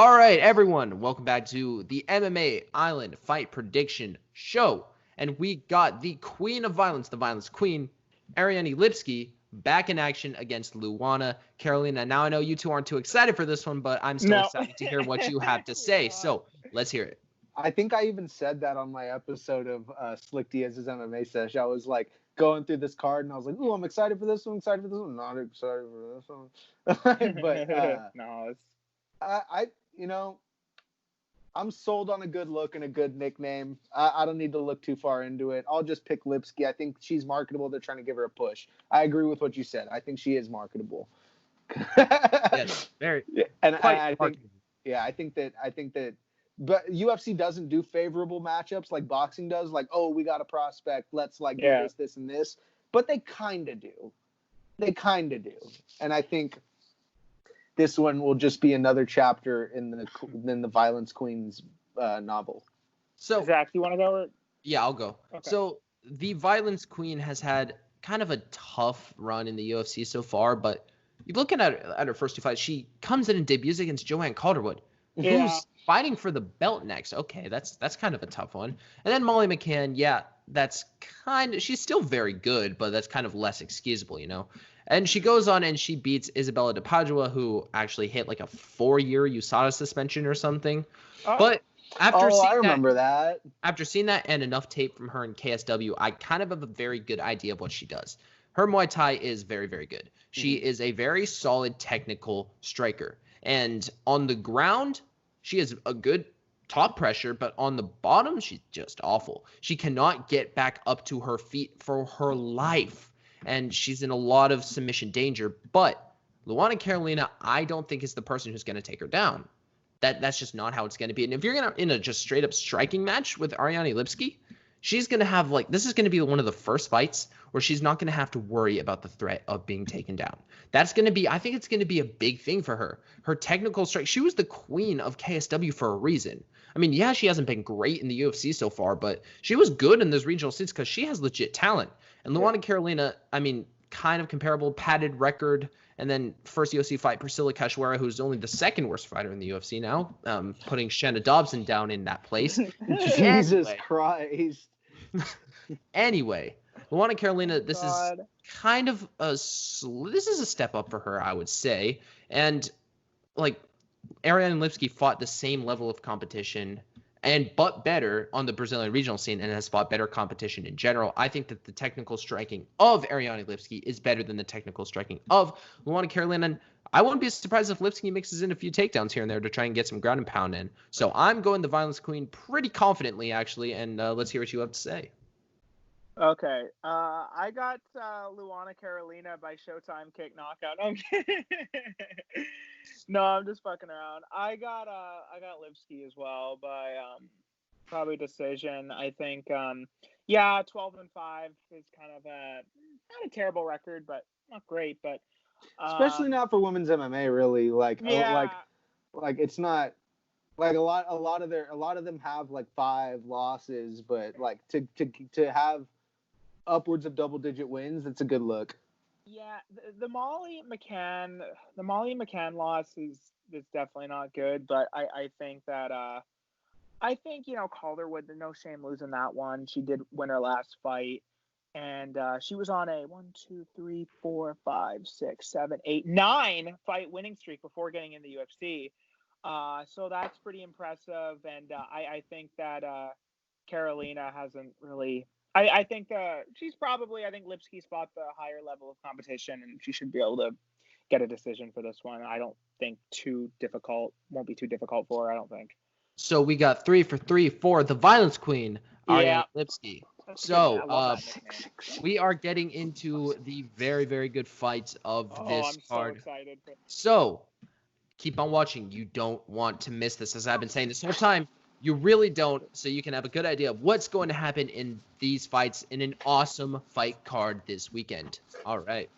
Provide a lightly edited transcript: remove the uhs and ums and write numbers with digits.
All right, everyone, welcome back to the MMA Island Fight Prediction Show. And we got the Queen of Violence, the Violence Queen, Ariane Lipski, back in action against Luana Carolina. Now, I know you two aren't too excited for this one, but I'm still excited to hear what you have to say. So let's hear it. I think I even said that on my episode of Slick Diaz's MMA session. I was like going through this card, and I was like, "Ooh, I'm excited for this one. Excited for this one. Not excited for this one." But no, I'm sold on a good look and a good nickname. I don't need to look too far into it. I'll just pick Lipski. I think she's marketable. They're trying to give her a push. I agree with what you said. I think she is marketable. Yes, very. And I think that. But UFC doesn't do favorable matchups like boxing does. Like, oh, we got a prospect. Let's do this, and this. But they kind of do. And I think this one will just be another chapter in the Violence Queen's novel. So, Zach, you want to go? Yeah, I'll go. Okay. So the Violence Queen has had kind of a tough run in the UFC so far, but you're looking at her first two fights. She comes in and debuts against Joanne Calderwood, who's fighting for the belt next. Okay, that's kind of a tough one. And then Molly McCann, she's still very good, but that's kind of less excusable, you know. And she goes on and she beats Isabella de Padua, who actually hit like a 4-year USADA suspension or something. But after seeing that and enough tape from her in KSW, I kind of have a very good idea of what she does. Her Muay Thai is very, very good. She is a very solid technical striker. And on the ground, she has a good top pressure, but on the bottom, she's just awful. She cannot get back up to her feet for her life. And she's in a lot of submission danger. But Luana Carolina, I don't think is the person who's going to take her down. That's just not how it's going to be. And if you're in a just straight up striking match with Ariane Lipski, she's going to have this is going to be one of the first fights where she's not going to have to worry about the threat of being taken down. I think it's going to be a big thing for her. Her technical strike, she was the queen of KSW for a reason. I mean, yeah, she hasn't been great in the UFC so far, but she was good in those regional scenes because she has legit talent. And Luana Carolina, I mean, kind of comparable, padded record. And then first UFC fight, Priscilla Cachoeira, who's only the second worst fighter in the UFC now, putting Shanna Dobson down in that place. Jesus Christ. Anyway, Luana Carolina, this is kind of this is a step up for her, I would say. And Ariane Lipski fought the same level of competition but better on the Brazilian regional scene and has fought better competition in general. I think that the technical striking of Ariane Lipski is better than the technical striking of Luana Carolina. And I wouldn't be surprised if Lipski mixes in a few takedowns here and there to try and get some ground and pound in. So I'm going the Violence Queen pretty confidently, actually, and let's hear what you have to say. Okay, I got Luana Carolina by Showtime kick knockout. I'm kidding. No, I'm just fucking around. I got Lipski as well by probably decision. I think 12-5 is kind of not a terrible record, but not great. But especially not for women's MMA, really. It's not. Like a lot of them have 5 losses, but to have upwards of double-digit wins, that's a good look. Yeah, the Molly McCann loss is definitely not good, but I think that Calderwood, no shame losing that one. She did win her last fight, and she was on a 9 fight winning streak before getting in the UFC. So that's pretty impressive, and I think that Carolina hasn't really. I think Lipski's fought the higher level of competition, and she should be able to get a decision for this one. I don't think won't be too difficult for her, I don't think. So we got 3 for 3 for the Violence Queen, Ariane Lipski. So we are getting into the very, very good fights of this card. So excited. So keep on watching. You don't want to miss this, as I've been saying this whole time. You really don't, so you can have a good idea of what's going to happen in these fights in an awesome fight card this weekend. All right.